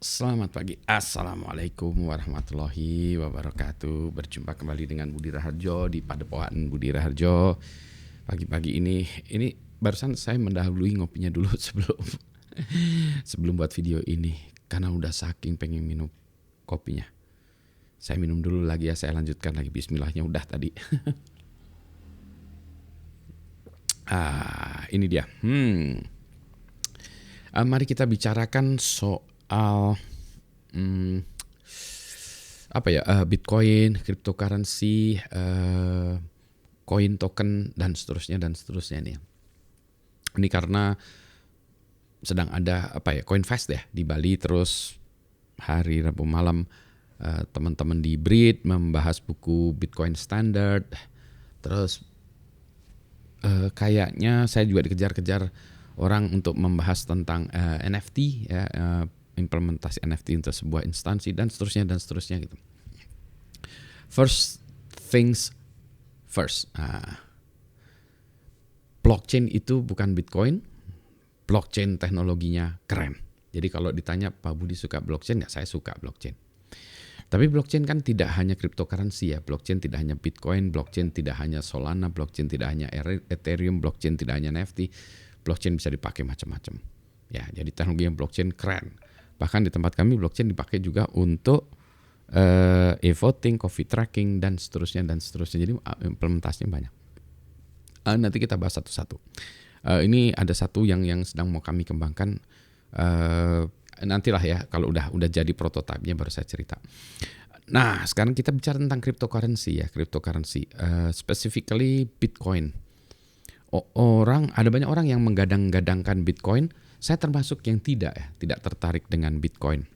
Selamat pagi, Assalamualaikum warahmatullahi wabarakatuh. Berjumpa kembali dengan Budi Raharjo di Padepokan Budi Raharjo. Pagi-pagi ini barusan saya mendahului ngopinya dulu sebelum buat video ini. Karena udah saking pengen minum kopinya. Saya minum dulu lagi ya, saya lanjutkan lagi. Bismillahnya udah tadi. Ini dia. Mari kita bicarakan soal Bitcoin, cryptocurrency, koin token dan seterusnya nih. Ini karena sedang ada Coinfest ya di Bali, terus hari Rabu malam teman-teman di BRID membahas buku Bitcoin Standard. Terus kayaknya saya juga dikejar-kejar orang untuk membahas tentang NFT ya, implementasi NFT untuk sebuah instansi dan seterusnya gitu. First things first. Blockchain itu bukan Bitcoin. Blockchain teknologinya keren. Jadi kalau ditanya Pak Budi suka blockchain, ya saya suka blockchain. Tapi blockchain kan tidak hanya cryptocurrency ya. Blockchain tidak hanya Bitcoin, blockchain tidak hanya Solana, blockchain tidak hanya Ethereum, blockchain tidak hanya NFT. Blockchain bisa dipakai macam-macam. Ya, jadi teknologi yang blockchain keren. Bahkan di tempat kami blockchain dipakai juga untuk e-voting, coffee tracking dan seterusnya. Jadi implementasinya banyak. Nanti kita bahas satu-satu. Ini ada satu yang sedang mau kami kembangkan. Nantilah ya, kalau udah jadi prototipenya baru saya cerita. Nah, sekarang kita bicara tentang cryptocurrency ya, specifically Bitcoin. Ada banyak orang yang menggadang-gadangkan Bitcoin. Saya termasuk yang tidak tertarik dengan Bitcoin.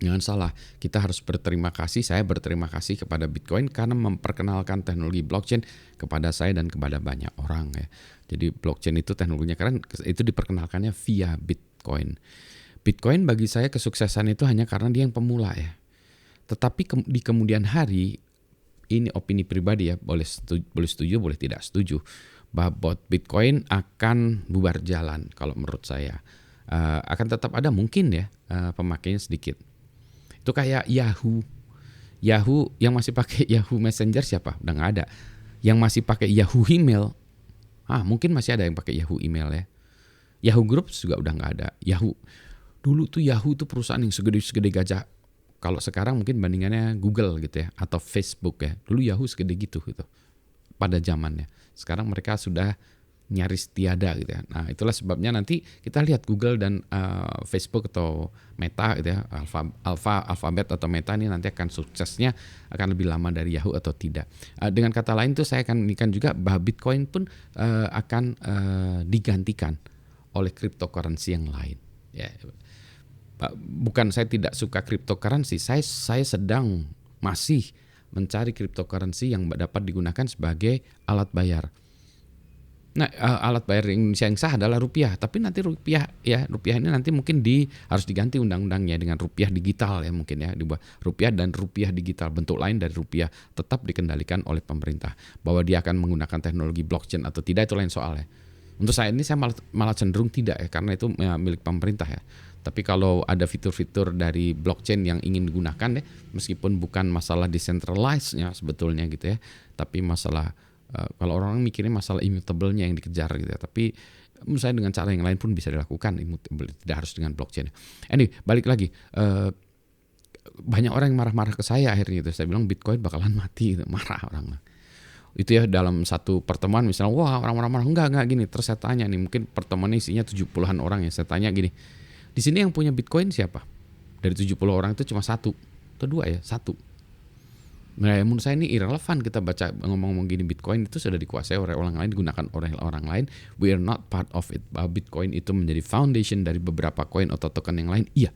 Jangan salah, kita harus berterima kasih. Saya berterima kasih kepada Bitcoin karena memperkenalkan teknologi blockchain kepada saya dan kepada banyak orang ya. Jadi blockchain itu teknologinya keren, itu diperkenalkannya via Bitcoin. Bitcoin bagi saya kesuksesan itu hanya karena dia yang pemula ya. Tetapi di kemudian hari, ini opini pribadi ya, boleh setuju, boleh tidak setuju, bahwa Bitcoin akan bubar jalan kalau menurut saya. Akan tetap ada mungkin ya pemakainya sedikit. Itu kayak Yahoo yang masih pakai Yahoo Messenger siapa? Udah nggak ada. Yang masih pakai Yahoo Email, mungkin masih ada yang pakai Yahoo Email ya. Yahoo Groups juga udah nggak ada. Dulu tuh Yahoo tuh perusahaan yang segede gajah. Kalau sekarang mungkin bandingannya Google gitu ya, atau Facebook ya. Dulu Yahoo segede gitu pada zamannya. Sekarang mereka sudah nyaris tiada gitu ya. Nah, itulah sebabnya nanti kita lihat Google dan Facebook atau Meta gitu ya, Alphabet atau Meta ini nanti akan suksesnya akan lebih lama dari Yahoo atau tidak. Dengan kata lain tuh saya akan indikan juga bahwa Bitcoin pun akan digantikan oleh cryptocurrency yang lain. Ya. Bukan saya tidak suka cryptocurrency, saya sedang masih mencari cryptocurrency yang dapat digunakan sebagai alat bayar. Nah, alat bayar Indonesia yang sah adalah rupiah, tapi nanti rupiah ini nanti mungkin harus diganti undang-undangnya dengan rupiah digital ya, mungkin ya, dibuat rupiah dan rupiah digital, bentuk lain dari rupiah, tetap dikendalikan oleh pemerintah. Bahwa dia akan menggunakan teknologi blockchain atau tidak itu lain soal ya. Untuk saya ini saya malah cenderung tidak ya, karena itu milik pemerintah ya. Tapi kalau ada fitur-fitur dari blockchain yang ingin digunakan ya, meskipun bukan masalah decentralized-nya sebetulnya gitu ya, tapi masalah kalau orang mikirnya masalah immutable-nya yang dikejar gitu ya. Tapi menurut saya dengan cara yang lain pun bisa dilakukan, immutable, tidak harus dengan blockchain. Anyway, balik lagi, banyak orang yang marah-marah ke saya akhirnya itu. Saya bilang Bitcoin bakalan mati gitu. Marah orang. Itu ya dalam satu pertemuan misalnya, wah orang-orang marah, enggak gini. Terus saya tanya nih, mungkin pertemuan isinya 70-an orang ya. Saya tanya gini, di sini yang punya Bitcoin siapa? Dari 70 orang itu cuma satu atau dua ya, satu. Nah, menurut saya ini irrelevant kita baca ngomong-ngomong gini, Bitcoin itu sudah dikuasai oleh orang lain, digunakan oleh orang lain. We are not part of it. Bahwa Bitcoin itu menjadi foundation dari beberapa coin atau token yang lain, iya.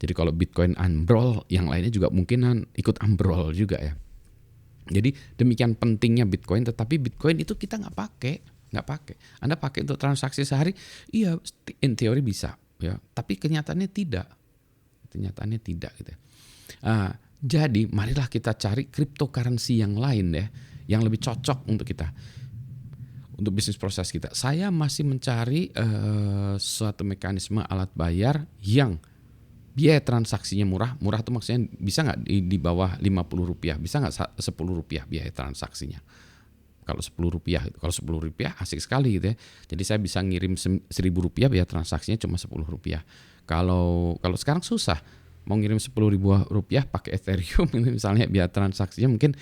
Jadi kalau Bitcoin ambrol, yang lainnya juga mungkin ikut ambrol juga ya. Jadi demikian pentingnya Bitcoin, tetapi Bitcoin itu kita nggak pakai. Anda pakai untuk transaksi sehari, iya, in teori bisa, ya. Tapi kenyataannya tidak gitu. Jadi marilah kita cari cryptocurrency yang lain ya, yang lebih cocok untuk kita, untuk bisnis proses kita. Saya masih mencari suatu mekanisme alat bayar yang biaya transaksinya murah. Murah tuh maksudnya bisa nggak di bawah Rp50, bisa nggak Rp10 biaya transaksinya. Kalau Rp10 gitu. Kalau Rp10 asik sekali gitu ya. Jadi saya bisa ngirim Rp1.000 biaya transaksinya cuma Rp10. Kalau sekarang susah. Mau ngirim Rp10.000 pakai Ethereum misalnya biaya transaksinya mungkin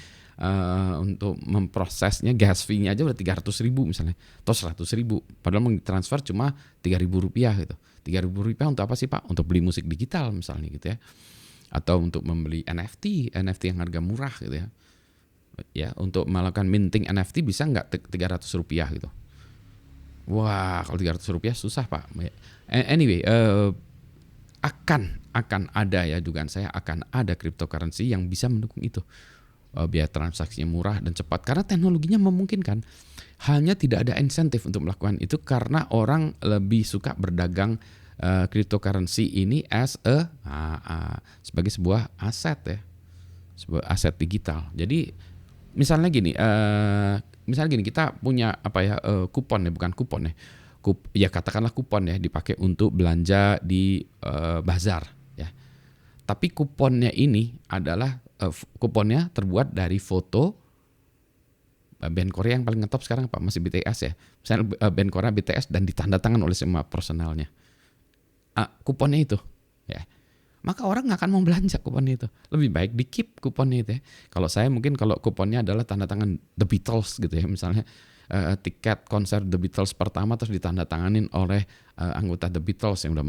untuk memprosesnya gas fee-nya aja udah 300.000 misalnya atau 100.000. Padahal mau transfer cuma Rp3.000 gitu. Rp3.000 untuk apa sih Pak? Untuk beli musik digital misalnya gitu ya. Atau untuk membeli NFT yang harga murah gitu ya. Ya, untuk melakukan minting NFT bisa nggak Rp300 gitu? Wah, kalau Rp300 susah Pak. Anyway, akan ada ya, dugaan saya akan ada cryptocurrency yang bisa mendukung itu. Biaya transaksinya murah dan cepat karena teknologinya memungkinkan. Hanya tidak ada insentif untuk melakukan itu karena orang lebih suka berdagang cryptocurrency ini sebagai sebuah aset ya, sebuah aset digital. Jadi misalnya gini, kita punya kupon ya, bukan kupon ya, ya katakanlah kupon ya, dipakai untuk belanja di bazar ya. Tapi kuponnya ini adalah kuponnya terbuat dari foto band Korea yang paling ngetop sekarang apa? Masih BTS ya. Misalnya band Korea BTS dan ditandatangan oleh semua personalnya. Kuponnya itu ya. Maka orang nggak akan mau belanja kuponnya itu. Lebih baik di keep kuponnya itu ya. Kalau saya mungkin kalau kuponnya adalah tanda tangan The Beatles gitu ya. Misalnya tiket konser The Beatles pertama terus ditandatanganin oleh anggota The Beatles yang udah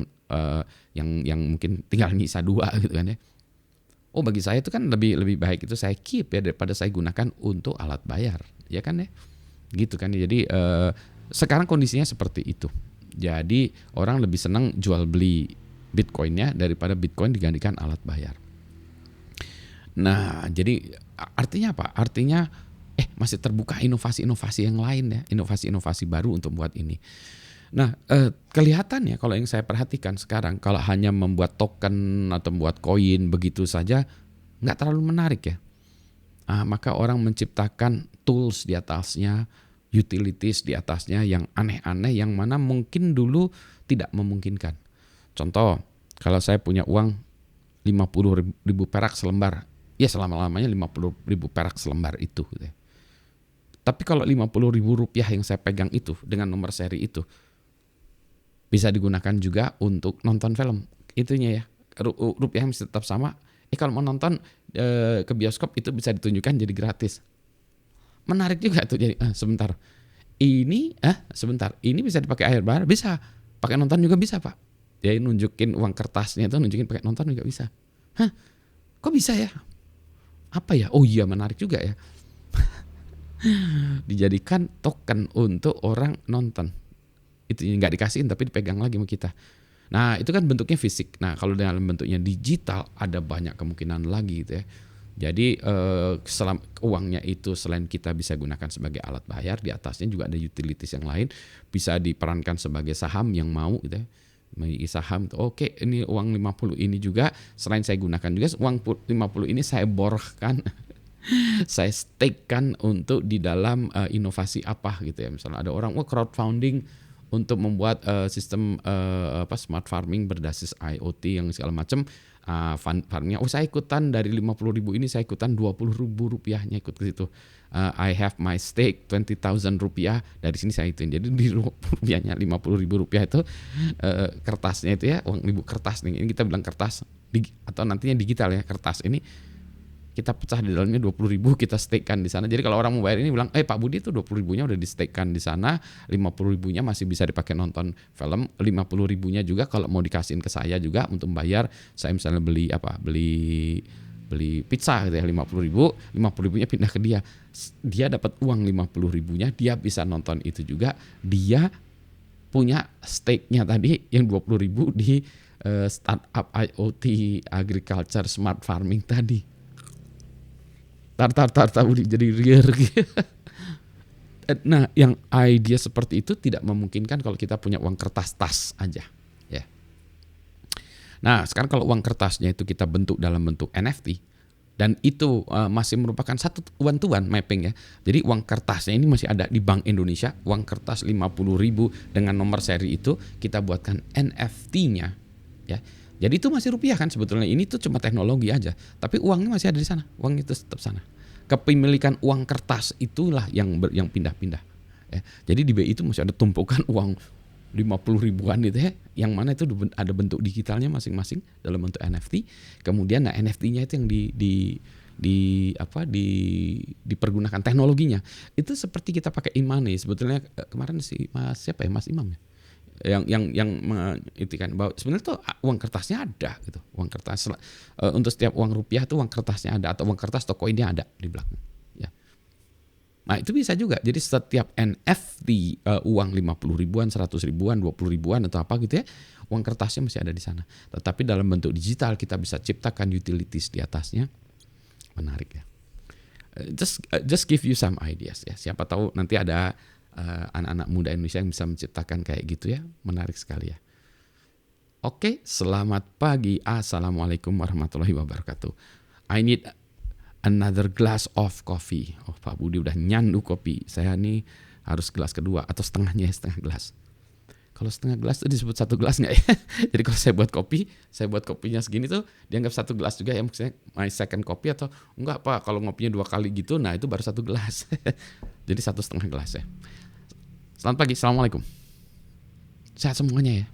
yang mungkin tinggal nyisa 2 gitu kan ya. Oh, bagi saya itu kan lebih baik itu saya keep ya daripada saya gunakan untuk alat bayar, ya kan ya, gitu kan. Jadi sekarang kondisinya seperti itu. Jadi orang lebih senang jual beli Bitcoinnya daripada Bitcoin digantikan alat bayar. Nah, jadi artinya apa? Artinya masih terbuka inovasi-inovasi yang lain ya, inovasi-inovasi baru untuk buat ini. Nah, kelihatannya kalau yang saya perhatikan sekarang, kalau hanya membuat token atau membuat koin begitu saja, nggak terlalu menarik ya. Maka orang menciptakan tools di atasnya, utilities di atasnya yang aneh-aneh, yang mana mungkin dulu tidak memungkinkan. Contoh, kalau saya punya uang 50.000 perak selembar, ya selama-lamanya 50.000 perak selembar itu. Gitu ya. Tapi kalau Rp50.000 yang saya pegang itu dengan nomor seri itu, bisa digunakan juga untuk nonton film. Itunya ya, rupiah masih tetap sama. Kalau mau nonton ke bioskop itu bisa ditunjukkan jadi gratis. Menarik juga tuh. Jadi sebentar. Ini bisa dipakai air bar, bisa. Pakai nonton juga bisa, Pak. Dia nunjukin uang kertasnya itu, nunjukin pakai nonton juga bisa. Kok bisa ya? Apa ya? Oh iya, menarik juga ya. Dijadikan token untuk orang nonton. Itu nggak dikasihin tapi dipegang lagi sama kita. Nah, itu kan bentuknya fisik. Nah, kalau dalam bentuknya digital ada banyak kemungkinan lagi gitu ya. Jadi uangnya itu selain kita bisa gunakan sebagai alat bayar, di atasnya juga ada utilities yang lain, bisa diperankan sebagai saham yang mau gitu ya. Saham tuh, oke, ini uang 50 ini juga selain saya gunakan juga uang 50 ini saya borkan. Saya stakekan untuk di dalam inovasi apa gitu ya. Misalnya ada orang crowdfunding untuk membuat sistem smart farming berbasis IoT yang segala macam, farmingnya. Saya ikutan dari 50.000 ini, saya ikutan 20.000 ikut ke situ. I have my stake $20,000 dari sini saya ituin. Jadi di rupiahnya Rp50.000 itu kertasnya itu ya, uang 1.000 kertas nih. Ini kita bilang kertas atau nantinya digital ya, kertas ini. Kita pecah di dalamnya 20.000, kita stakekan di sana. Jadi kalau orang mau bayar ini bilang, Pak Budi itu 20.000-nya udah di stakekan di sana, 50.000-nya masih bisa dipakai nonton film, 50.000-nya juga kalau mau dikasihin ke saya juga untuk membayar. Saya misalnya beli pizza gitu ya, 50.000-nya pindah ke dia. Dia dapat uang 50.000-nya, dia bisa nonton itu juga. Dia punya stake-nya tadi yang 20.000 di startup IoT agriculture smart farming tadi. Jadi rear gitu. Nah, yang idea seperti itu tidak memungkinkan kalau kita punya uang kertas tas aja, ya. Nah, sekarang kalau uang kertasnya itu kita bentuk dalam bentuk NFT dan itu masih merupakan satu one-to-one mapping ya. Jadi uang kertasnya ini masih ada di Bank Indonesia, uang kertas 50.000 dengan nomor seri itu kita buatkan NFT-nya, ya. Jadi itu masih rupiah kan sebetulnya. Ini tuh cuma teknologi aja. Tapi uangnya masih ada di sana. Uang itu tetap sana. Kepemilikan uang kertas itulah yang pindah-pindah. Ya. Jadi di BI itu masih ada tumpukan uang 50 ribuan gitu ya. Yang mana itu ada bentuk digitalnya masing-masing dalam bentuk NFT. Kemudian NFT-nya itu yang dipergunakan teknologinya. Itu seperti kita pakai e-money. Sebetulnya kemarin Mas Imam ya, yang mengitikan bahwa sebenarnya tuh uang kertasnya ada gitu. Uang kertas untuk setiap uang rupiah tuh uang kertasnya ada, atau uang kertas atau koinnya ada di belakang ya. Nah itu bisa juga. Jadi setiap NFT uang 50 ribuan, 100 ribuan, 20 ribuan atau apa gitu ya, uang kertasnya masih ada di sana. Tetapi dalam bentuk digital kita bisa ciptakan utilities di atasnya. Menarik ya. Just give you some ideas ya. Siapa tahu nanti ada anak-anak muda Indonesia yang bisa menciptakan kayak gitu ya. Menarik sekali ya. Oke, selamat pagi. Assalamualaikum warahmatullahi wabarakatuh. I need another glass of coffee. Oh, Pak Budi udah nyandu kopi. Saya nih harus gelas kedua atau setengahnya, setengah gelas. Kalau setengah gelas itu disebut satu gelas nggak ya? Jadi kalau saya buat kopinya segini tuh dianggap satu gelas juga ya, maksudnya my second kopi, atau enggak Pak, kalau ngopinya 2 kali gitu, nah itu baru 1 gelas. Jadi 1,5 gelas ya. Selamat pagi, assalamualaikum. Sehat semuanya ya.